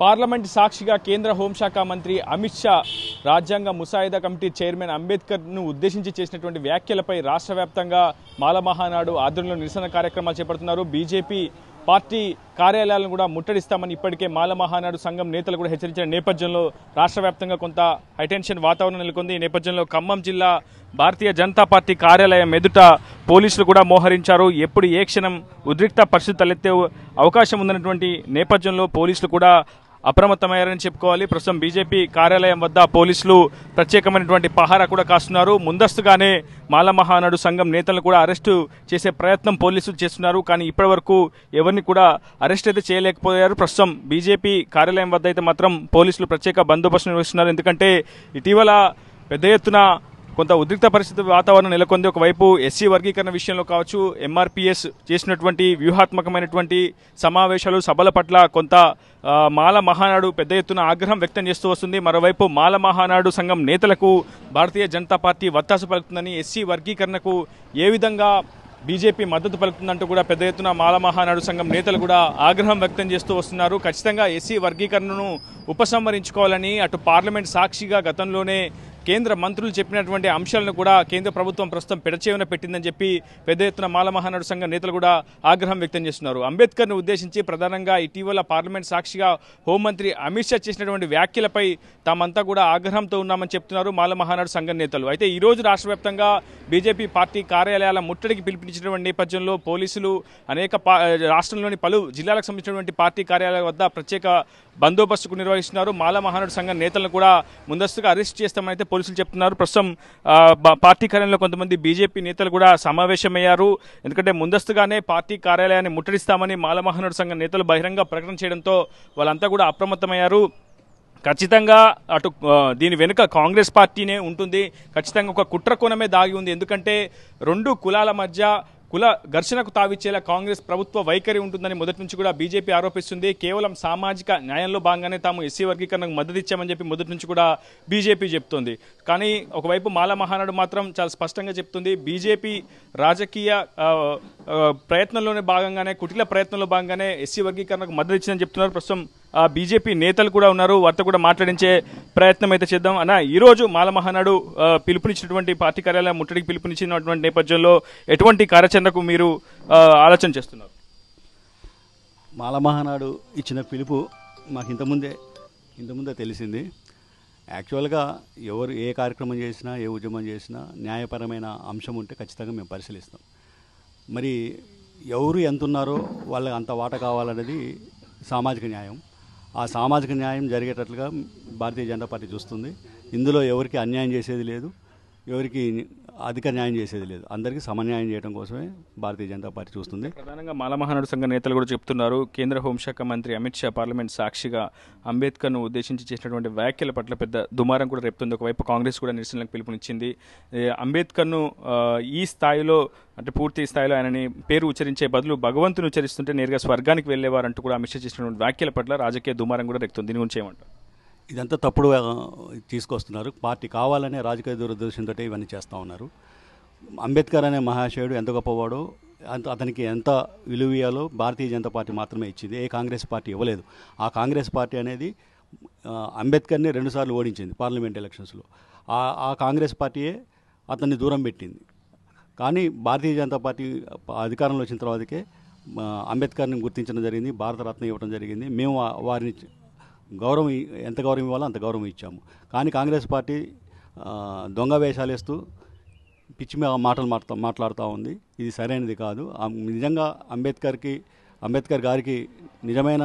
Parliament సాక్షిగా కేంద్ర హోంశాఖ మంత్రి అమిత్ షా రాజ్యాంగ ముసాయిదా కమిటీ చైర్మన్ అంబేద్కర్ను ఉద్దేశించి చేసినటువంటి వ్యాఖ్యలపై రాష్ట్ర వ్యాప్తంగా మాల మహానాడు ఆధ్వర్యంలో నిరసన కార్యక్రమాలు చేపడుతున్నారు. బీజేపీ పార్టీ కార్యాలయాలను కూడా ముట్టడిస్తామని ఇప్పటికే మాల మహానాడు సంఘం నేతలు కూడా హెచ్చరించిన నేపథ్యంలో రాష్ట్ర వ్యాప్తంగా కొంత హైటెన్షన్ వాతావరణం నెలకొంది. ఈ నేపథ్యంలో ఖమ్మం జిల్లా భారతీయ జనతా పార్టీ కార్యాలయం ఎదుట పోలీసులు కూడా మోహరించారు. ఎప్పుడు ఏ క్షణం ఉద్రిక్త పరిస్థితి తలెత్తే అవకాశం ఉందన్నటువంటి నేపథ్యంలో పోలీసులు కూడా అప్రమత్తమయ్యారని చెప్పుకోవాలి. ప్రస్తుతం బీజేపీ కార్యాలయం వద్ద పోలీసులు ప్రత్యేకమైనటువంటి పహారా కూడా కాస్తున్నారు. ముందస్తుగానే మాల మహానాడు సంఘం నేతలను కూడా అరెస్టు చేసే ప్రయత్నం పోలీసులు చేస్తున్నారు. కానీ ఇప్పటివరకు ఎవరిని కూడా అరెస్ట్ అయితే చేయలేకపోయారు. ప్రస్తుతం బీజేపీ కార్యాలయం వద్ద అయితే మాత్రం పోలీసులు ప్రత్యేక బందోబస్తు నిర్వహిస్తున్నారు. ఎందుకంటే ఇటీవల పెద్ద ఎత్తున కొంత ఉద్రిక్త పరిస్థితి వాతావరణం నెలకొంది. ఒకవైపు ఎస్సీ వర్గీకరణ విషయంలో కావచ్చు, ఎంఆర్పీఎస్ చేసినటువంటి వ్యూహాత్మకమైనటువంటి సమావేశాలు సభల పట్ల కొంత మాల మహానాడు పెద్ద ఎత్తున ఆగ్రహం వ్యక్తం చేస్తూ వస్తుంది. మరోవైపు మాల మహానాడు సంఘం నేతలకు భారతీయ జనతా పార్టీ వత్తాసు పలుకుతుందని, ఎస్సీ వర్గీకరణకు ఏ విధంగా బీజేపీ మద్దతు పలుకుతుందంటూ కూడా పెద్ద ఎత్తున మాల మహానాడు సంఘం నేతలు కూడా ఆగ్రహం వ్యక్తం చేస్తూ వస్తున్నారు. ఖచ్చితంగా ఎస్సీ వర్గీకరణను ఉపసంహరించుకోవాలని అటు పార్లమెంట్ సాక్షిగా గతంలోనే కేంద్ర మంత్రులు చెప్పినటువంటి అంశాలను కూడా కేంద్ర ప్రభుత్వం ప్రస్తుతం పెడచేవన పెట్టిందని చెప్పి పెద్ద ఎత్తున మాల మహానాడు సంఘ నేతలు కూడా ఆగ్రహం వ్యక్తం చేస్తున్నారు. అంబేద్కర్ను ఉద్దేశించి ప్రధానంగా ఇటీవల పార్లమెంట్ సాక్షిగా హోంమంత్రి అమిత్ షా చేసినటువంటి వ్యాఖ్యలపై తామంతా కూడా ఆగ్రహంతో ఉన్నామని చెప్తున్నారు మాల మహానాడు సంఘ నేతలు. అయితే ఈ రోజు రాష్ట్ర వ్యాప్తంగా బీజేపీ పార్టీ కార్యాలయాల ముట్టడికి పిలుపునిచ్చినటువంటి నేపథ్యంలో పోలీసులు అనేక రాష్ట్రంలోని పలు జిల్లాలకు సంబంధించినటువంటి పార్టీ కార్యాలయాల వద్ద ప్రత్యేక బందోబస్తుకు నిర్వహిస్తున్నారు. మాల మహానాడు సంఘ నేతలను కూడా ముందస్తుగా అరెస్ట్ చేస్తామని అయితే పోలీసులు చెప్తున్నారు. ప్రస్తుతం పార్టీ కార్యాలయంలో కొంతమంది బీజేపీ నేతలు కూడా సమావేశమయ్యారు. ఎందుకంటే ముందస్తుగానే పార్టీ కార్యాలయాన్ని ముట్టడిస్తామని మాల మహానాడు సంఘ నేతలు బహిరంగ ప్రకటన చేయడంతో వాళ్ళంతా కూడా అప్రమత్తమయ్యారు. ఖచ్చితంగా అటు దీని వెనుక కాంగ్రెస్ పార్టీనే ఉంటుంది. ఖచ్చితంగా ఒక కుట్ర కోణమే దాగి ఉంది. ఎందుకంటే రెండు కులాల మధ్య కుల ఘర్షణకు తావిచ్చేలా కాంగ్రెస్ ప్రభుత్వ వైఖరి ఉంటుందని మొదటి నుంచి కూడా బీజేపీ ఆరోపిస్తుంది. కేవలం సామాజిక న్యాయంలో భాగంగానే తాము ఎస్సీ వర్గీకరణకు మద్దతు ఇచ్చామని చెప్పి మొదటి నుంచి కూడా బీజేపీ చెప్తోంది. కానీ ఒకవైపు మాల మహానాడు మాత్రం చాలా స్పష్టంగా చెప్తుంది, బీజేపీ రాజకీయ ప్రయత్నంలోనే భాగంగానే, కుటిల ప్రయత్నంలో భాగంగానే ఎస్సీ వర్గీకరణకు మద్దతు ఇచ్చిందని చెప్తున్నారు. ప్రస్తుతం బీజేపీ నేతలు కూడా ఉన్నారు, వారితో కూడా మాట్లాడించే ప్రయత్నం అయితే చేద్దాం. అన్న, ఈరోజు మాల మహానాడు పిలుపునిచ్చినటువంటి పార్టీ కార్యాలయం ముట్టడికి పిలుపునిచ్చినటువంటి నేపథ్యంలో ఎటువంటి కార్యాచరణకు మీరు ఆలోచన చేస్తున్నారు? మాల మహానాడు ఇచ్చిన పిలుపు మాకు ఇంతకుముందే తెలిసింది. యాక్చువల్గా ఎవరు ఏ కార్యక్రమం చేసినా, ఏ ఉద్యమం చేసినా న్యాయపరమైన అంశం ఉంటే ఖచ్చితంగా మేము పరిశీలిస్తాం. మరి ఎవరు ఎంత ఉన్నారో వాళ్ళకి అంత వాటా కావాలనేది సామాజిక న్యాయం. ఆ సామాజిక న్యాయం జరిగేటట్లుగా భారతీయ జనతా పార్టీ చూస్తుంది. ఇందులో ఎవరికి అన్యాయం చేసేది లేదు, ఎవరికి అధిక న్యాయం చేసేది లేదు. అందరికీ సమన్యాయం చేయడం కోసమే భారతీయ జనతా పార్టీ చూస్తుంది. ప్రధానంగా మాల మహానాడు సంఘ నేతలు కూడా చెప్తున్నారు, కేంద్ర హోంశాఖ మంత్రి అమిత్ షా పార్లమెంట్ సాక్షిగా అంబేద్కర్ను ఉద్దేశించి చేసినటువంటి వ్యాఖ్యల పట్ల పెద్ద దుమారం కూడా రేపుతుంది. ఒకవైపు కాంగ్రెస్ కూడా నిరసనలకు పిలుపునిచ్చింది. అంబేద్కర్ను ఈ స్థాయిలో అంటే పూర్తి స్థాయిలో ఆయనని పేరు ఉచ్చరించే బదులు భగవంతుని ఉచ్చరిస్తుంటే నేరుగా స్వర్గానికి వెళ్లేవారంటూ కూడా అమిత్ షా చేసినటువంటి వ్యాఖ్యల పట్ల రాజకీయ దుమారం కూడా రేపుతుంది. దీని గురించి ఏమంటారు? ఇదంతా తప్పుడు తీసుకొస్తున్నారు. పార్టీ కావాలనే రాజకీయ దురదృష్టంతో ఇవన్నీ చేస్తూ ఉన్నారు. అంబేద్కర్ అనే మహాశయుడు ఎంత గొప్పవాడో, అతనికి ఎంత విలువ ఇవ్వాలో భారతీయ జనతా పార్టీ మాత్రమే ఇచ్చింది. ఏ కాంగ్రెస్ పార్టీ ఇవ్వలేదు. ఆ కాంగ్రెస్ పార్టీ అనేది అంబేద్కర్ని 2 సార్లు ఓడించింది పార్లమెంట్ ఎలక్షన్స్లో. ఆ కాంగ్రెస్ పార్టీయే అతన్ని దూరం పెట్టింది. కానీ భారతీయ జనతా పార్టీ అధికారంలో వచ్చిన తర్వాతకే అంబేద్కర్ని గుర్తించడం జరిగింది, భారతరత్న ఇవ్వడం జరిగింది. మేము వారిని ఎంత గౌరవం ఇవ్వాలో అంత గౌరవం ఇచ్చాము. కానీ కాంగ్రెస్ పార్టీ దొంగ వేషాలు వేస్తూ పిచ్చి మాటలు మాట్లాడుతూ ఉంది. ఇది సరైనది కాదు. నిజంగా అంబేద్కర్ గారికి నిజమైన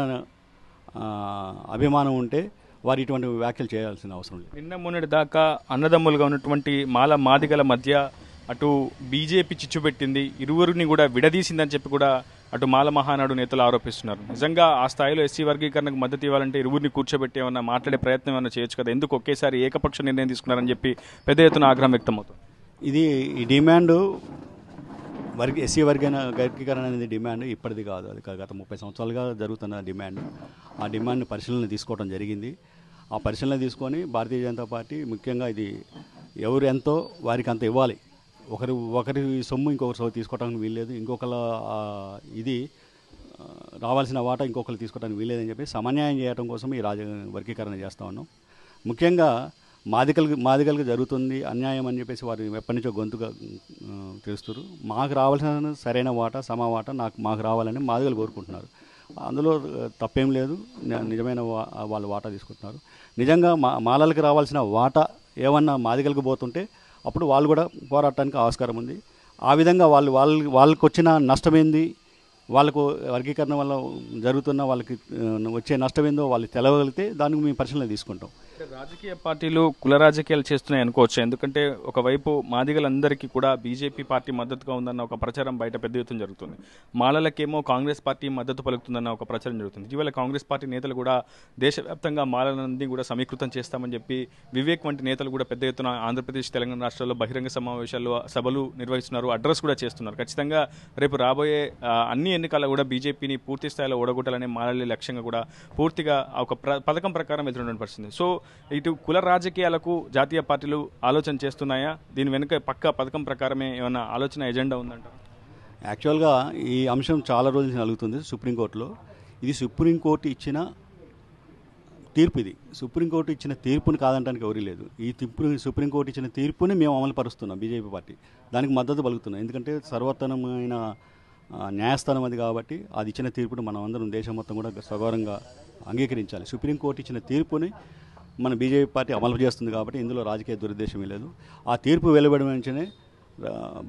అభిమానం ఉంటే వారు ఇటువంటి వ్యాఖ్యలు చేయాల్సిన అవసరం లేదు. నిన్న మొన్నటి దాకా అన్నదమ్ములుగా ఉన్నటువంటి మాల మాదిగల మధ్య అటు బీజేపీ చిచ్చుపెట్టింది, ఇరువురిని కూడా విడదీసిందని చెప్పి కూడా అటు మాల మహానాడు నేతలు ఆరోపిస్తున్నారు. నిజంగా ఆ స్థాయిలో ఎస్సీ వర్గీకరణకు మద్దతు ఇవ్వాలంటే ఇరువురిని కూర్చోబెట్టి ఏమన్నా మాట్లాడే ప్రయత్నం ఏమన్నా చేయొచ్చు కదా, ఎందుకు ఒకేసారి ఏకపక్ష నిర్ణయం తీసుకున్నారని చెప్పి పెద్ద ఎత్తున ఆగ్రహం వ్యక్తమవుతుంది. ఈ డిమాండ్ ఎస్సీ వర్గీకరణ అనేది డిమాండ్ ఇప్పటిది కాదు, అది గత 30 సంవత్సరాలుగా జరుగుతున్న డిమాండ్. ఆ డిమాండ్ని పరిశీలన తీసుకోవడం జరిగింది. ఆ పరిశీలన తీసుకొని భారతీయ జనతా పార్టీ ముఖ్యంగా ఇది ఎవరు ఎంతో వారికి అంత ఇవ్వాలి. ఒకరి సొమ్ము ఇంకొకరి సొమ్ము తీసుకోవడానికి వీల్లేదు. ఇంకొకరి ఇది రావాల్సిన వాటా ఇంకొకరు తీసుకోవడానికి వీలేదని చెప్పి సమన్యాయం చేయడం కోసం ఈ వర్గీకరణ చేస్తూ ఉన్నాం. ముఖ్యంగా మాదిగలకు జరుగుతుంది అన్యాయం అని చెప్పేసి వారు ఎప్పటి నుంచో గొంతుగా తెలుస్తారు. మాకు రావాల్సిన సరైన వాటా వాటా మాకు రావాలని మాదిగలు కోరుకుంటున్నారు. అందులో తప్పేం లేదు, నిజమైన వాళ్ళు వాటా తీసుకుంటున్నారు. నిజంగా మాలలకు రావాల్సిన వాటా ఏమన్నా మాదిగలకు పోతుంటే అప్పుడు వాళ్ళు కూడా పోరాటానికి ఆస్కారం ఉంది. ఆ విధంగా వాళ్ళకి వచ్చిన నష్టమేంది, వాళ్ళకు వర్గీకరణ వల్ల జరుగుతున్న వాళ్ళకి వచ్చే నష్టమేందో వాళ్ళు తెలవగలిగితే దానికి మేము పరిశీలన తీసుకుంటాం. రాజకీయ పార్టీలు కుల రాజకీయాలు చేస్తున్నాయి అనుకోవచ్చు. ఎందుకంటే ఒకవైపు మాదిగలందరికీ కూడా బీజేపీ పార్టీ మద్దతుగా ఉందన్న ఒక ప్రచారం బయట పెద్ద ఎత్తున జరుగుతుంది. మాలలకేమో కాంగ్రెస్ పార్టీ మద్దతు పలుకుతుందన్న ఒక ప్రచారం జరుగుతుంది. ఇటీవల కాంగ్రెస్ పార్టీ నేతలు కూడా దేశవ్యాప్తంగా మాలలందరినీ కూడా సమీకృతం చేస్తామని చెప్పి వివేక్ వంటి నేతలు కూడా పెద్ద ఎత్తున ఆంధ్రప్రదేశ్, తెలంగాణ రాష్ట్రాల్లో బహిరంగ సమావేశాల్లో సభలు నిర్వహిస్తున్నారు, అడ్రస్ కూడా చేస్తున్నారు. ఖచ్చితంగా రేపు రాబోయే అన్ని ఎన్నికల్లో కూడా బీజేపీని పూర్తి స్థాయిలో ఓడగొట్టాలనే మాలల లక్ష్యంగా కూడా పూర్తిగా ఒక పథకం ప్రకారం వెళ్తున్నటువంటి పరిస్థితి. సో ఇటు కుల రాజకీయాలకు జాతీయ పార్టీలు ఆలోచన చేస్తున్నాయా? దీని వెనుక పక్క పథకం ప్రకారమే ఏమైనా ఆలోచన ఎజెండా ఉందంటారు? యాక్చువల్గా ఈ అంశం చాలా రోజుల నుంచి నలుగుతుంది సుప్రీంకోర్టులో. ఇది సుప్రీంకోర్టు ఇచ్చిన తీర్పు. ఇది సుప్రీంకోర్టు ఇచ్చిన తీర్పుని కాదంటానికి ఎవరీ లేదు. ఈ సుప్రీంకోర్టు ఇచ్చిన తీర్పుని మేము అమలు పరుస్తున్నాం. బీజేపీ పార్టీ దానికి మద్దతు పలుకుతున్నాం. ఎందుకంటే సర్వోత్తమైన న్యాయస్థానం అది కాబట్టి అది ఇచ్చిన తీర్పును మనం అందరం దేశం మొత్తం కూడా సగౌరవంగా అంగీకరించాలి. సుప్రీంకోర్టు ఇచ్చిన తీర్పుని మన బీజేపీ పార్టీ అమలు చేస్తుంది కాబట్టి ఇందులో రాజకీయ దురుద్దేశం లేదు. ఆ తీర్పు వెలువడిన వెంటనే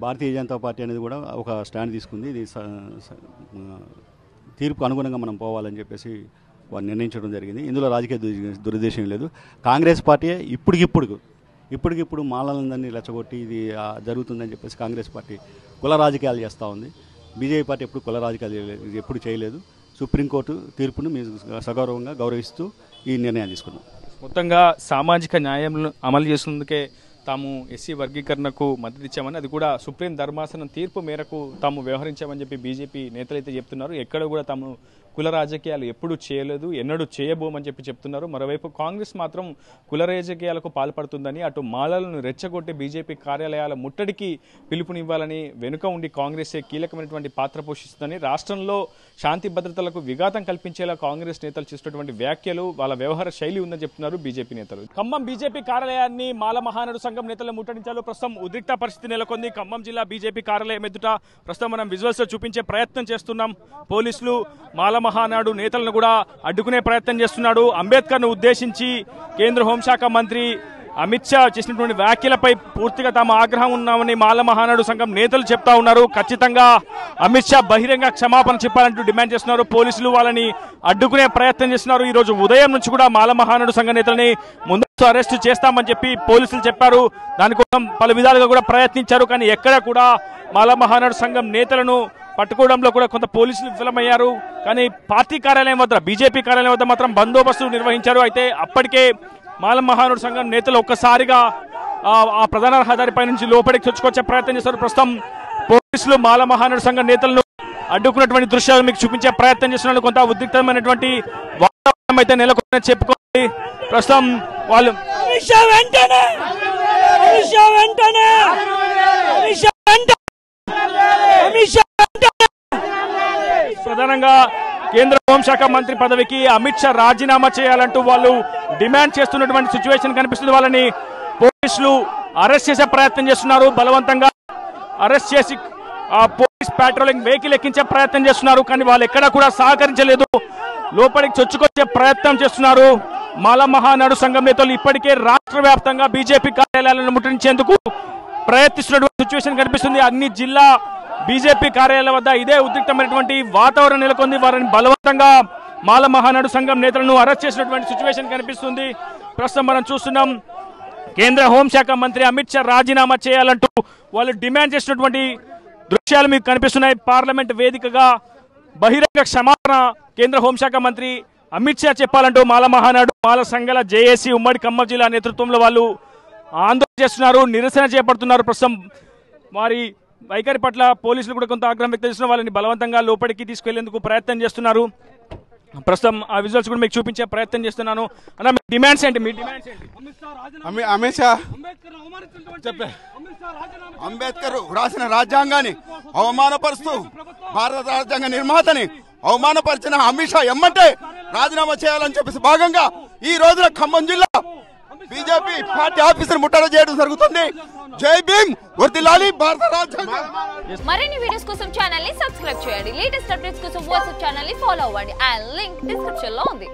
భారతీయ జనతా పార్టీ అనేది కూడా ఒక స్టాండ్ తీసుకుంది. ఇది తీర్పు అనుగుణంగా మనం పోవాలని చెప్పేసి వారు నిర్ణయించడం జరిగింది. ఇందులో రాజకీయ దురుద్దేశం లేదు. కాంగ్రెస్ పార్టీ ఇప్పటికిప్పుడు మాలలందరినీ రెచ్చగొట్టి ఇది జరుగుతుందని చెప్పేసి కాంగ్రెస్ పార్టీ కుల రాజకీయాలు చేస్తూ ఉంది. బీజేపీ పార్టీ ఎప్పుడు కుల రాజకీయాలు ఎప్పుడు చేయలేదు. సుప్రీంకోర్టు తీర్పును మేము సగౌరవంగా గౌరవిస్తూ ఈ నిర్ణయం తీసుకున్నాం. మొత్తంగా సామాజిక న్యాయం అమలు చేసేందుకే తాము ఎస్సీ వర్గీకరణకు మద్దతు ఇచ్చామని, అది కూడా సుప్రీం ధర్మాసనం తీర్పు మేరకు తాము వ్యవహరించామని చెప్పి బీజేపీ నేతలైతే చెప్తున్నారు. ఎక్కడ కూడా తాము కుల రాజకీయాలు ఎప్పుడూ చేయలేదు, ఎన్నడూ చేయబోమని చెప్పి చెప్తున్నారు. మరోవైపు కాంగ్రెస్ మాత్రం కుల రాజకీయాలకు పాల్పడుతుందని, అటు మాలలను రెచ్చగొట్టి బీజేపీ కార్యాలయాల ముట్టడికి పిలుపునివ్వాలని వెనుక ఉండి కాంగ్రెసే కీలకమైనటువంటి పాత్ర పోషిస్తుందని, రాష్ట్రంలో శాంతి భద్రతలకు విఘాతం కల్పించేలా కాంగ్రెస్ నేతలు చేస్తున్నటువంటి వ్యాఖ్యలు, వాళ్ళ వ్యవహార శైలి ఉందని చెప్తున్నారు బీజేపీ నేతలు. ఖమ్మం బీజేపీ కార్యాలయాన్ని మాల మహానాడు సంఘం నేతలు ముట్టడించారు. ప్రస్తుతం ఉద్రిక్త పరిస్థితి నెలకొంది. ఖమ్మం జిల్లా బీజేపీ కార్యాలయం ఎదుట ప్రస్తుతం మనం విజువల్స్ లో చూపించే ప్రయత్నం చేస్తున్నాం. పోలీసులు మాల మహానాడు నేతలను కూడా అడ్డుకునే ప్రయత్నం చేస్తున్నాడు. అంబేద్కర్ ను ఉద్దేశించి కేంద్ర హోంశాఖ మంత్రి అమిత్ షా చేసినటువంటి వ్యాఖ్యలపై పూర్తిగా తాము ఆగ్రహం ఉన్నామని మాల మహానాడు సంఘం నేతలు చెప్తా ఉన్నారు. ఖచ్చితంగా అమిత్ షా బహిరంగ క్షమాపణ చెప్పాలంటూ డిమాండ్ చేస్తున్నారు. పోలీసులు వాళ్ళని అడ్డుకునే ప్రయత్నం చేస్తున్నారు. ఈ రోజు ఉదయం నుంచి కూడా మాల మహానాడు సంఘ నేతల్ని ముందు అరెస్టు చేస్తామని చెప్పి పోలీసులు చెప్పారు. దానికోసం పలు విధాలుగా కూడా ప్రయత్నించారు. కానీ ఎక్కడ కూడా మాల మహానాడు సంఘం నేతలను పట్టుకోవడంలో కూడా కొంత పోలీసులు విఫలమయ్యారు. కానీ పార్టీ కార్యాలయం వద్ద, బీజేపీ కార్యాలయం వద్ద మాత్రం బందోబస్తు నిర్వహించారు. అయితే అప్పటికే మాల మహానాడు సంఘం నేతలు ఒక్కసారిగా ఆ ప్రధాన రహదారిపై నుంచి లోపలికి చొచ్చుకొచ్చే ప్రయత్నం చేశారు. ప్రస్తుతం పోలీసులు మాల మహానాడు సంఘం నేతలను అడ్డుకున్నటువంటి దృశ్యాలు మీకు చూపించే ప్రయత్నం చేస్తున్నారు. కొంత ఉద్రిక్తమైనటువంటి వాతావరణం అయితే నెలకొందని చెప్పుకోవాలి. ప్రస్తుతం వాళ్ళు ప్రధానంగా కేంద్ర హోంశాఖ మంత్రి పదవికి అమిత్ షా రాజీనామా చేయాలంటూ వాళ్ళు డిమాండ్ చేస్తున్నటువంటి సిచ్యువేషన్ కనిపిస్తుంది. వాళ్ళని పోలీసులు అరెస్ట్ చేసే ప్రయత్నం చేస్తున్నారు. బలవంతంగా అరెస్ట్ చేసి పోలీస్ పాట్రోలింగ్ వెహికల్ ఎక్కించే ప్రయత్నం చేస్తున్నారు. కానీ వాళ్ళు ఎక్కడా కూడా సహకరించలేదు. లోపలికి చొచ్చుకొచ్చే ప్రయత్నం చేస్తున్నారు. మాల మహానాడు సంఘం నేతలు ఇప్పటికే రాష్ట్ర వ్యాప్తంగా బీజేపీ కార్యాలయాలను ముట్టడించేందుకు ప్రయత్నిస్తున్నటువంటి సిచ్యువేషన్ కనిపిస్తుంది. అన్ని జిల్లా బీజేపీ కార్యాలయాల వద్ద ఇదే ఉద్రిక్తమైనటువంటి వాతావరణం నెలకొంది. వారిని బలవంతంగా మాల మహానాడు సంఘం నేతలను అరెస్ట్ చేసినటువంటి సిచ్యువేషన్ కనిపిస్తుంది. ప్రస్తుతం మనం చూస్తున్నాం కేంద్ర హోంశాఖ మంత్రి అమిత్ షా రాజీనామా చేయాలంటూ వాళ్ళు డిమాండ్ చేసినటువంటి దృశ్యాలు మీకు కనిపిస్తున్నాయి. పార్లమెంట్ వేదికగా బహిరంగ క్షమాపణ కేంద్ర హోంశాఖ మంత్రి అమిత్ షా చెప్పాలంటూ మాల మహానాడు, మాల సంఘాల జేఏసీ ఉమ్మడి ఖమ్మం జిల్లా నేతృత్వంలో వాళ్ళు ఆందోళన చేస్తున్నారు, నిరసన చేపడుతున్నారు. ప్రస్తుతం వారి వైఖరి పట్ల పోలీసులు కూడా కొంత ఆగ్రహం వ్యక్తం చేస్తున్నారు. వాళ్ళని బలవంతంగా లోపలికి తీసుకెళ్లేందుకు ప్రయత్నం చేస్తున్నారు. ప్రస్తుతం ఆ విజువల్స్ కూడా మీకు చూపించే ప్రయత్నం చేస్తున్నాను. అన్న మీ డిమాండ్స్ ఏంటి? మీ డిమాండ్స్ ఏంటి? అమిత్ షా అంబేద్కర్ రాసిన రాజ్యాంగాన్ని అవమానపరుస్తూ భారత రాజ్యాంగ నిర్మాతని అవమానపరిచిన అమిత్ షా ఎమ్మంటే రాజీనామా చేయాలని చెప్పేసి భాగంగా ఈ రోజున ఖమ్మం జిల్లా బీజేపీ పార్టీ ఆఫీసర్ ముట్టడి చేయడం జరుగుతుంది. జై భీమ్, వర్ధిల్లాలి భారత రాజ్యాంగం. మరిన్ని వీడియోస్ కోసం ఛానల్ ని సబ్స్క్రైబ్ చేయండి. లేటెస్ట్ అప్డేట్స్ కోసం వాట్సాప్ ఛానల్ ని ఫాలో అవ్వండి. ఆ లింక్ డిస్క్రిప్షన్ లో ఉంది.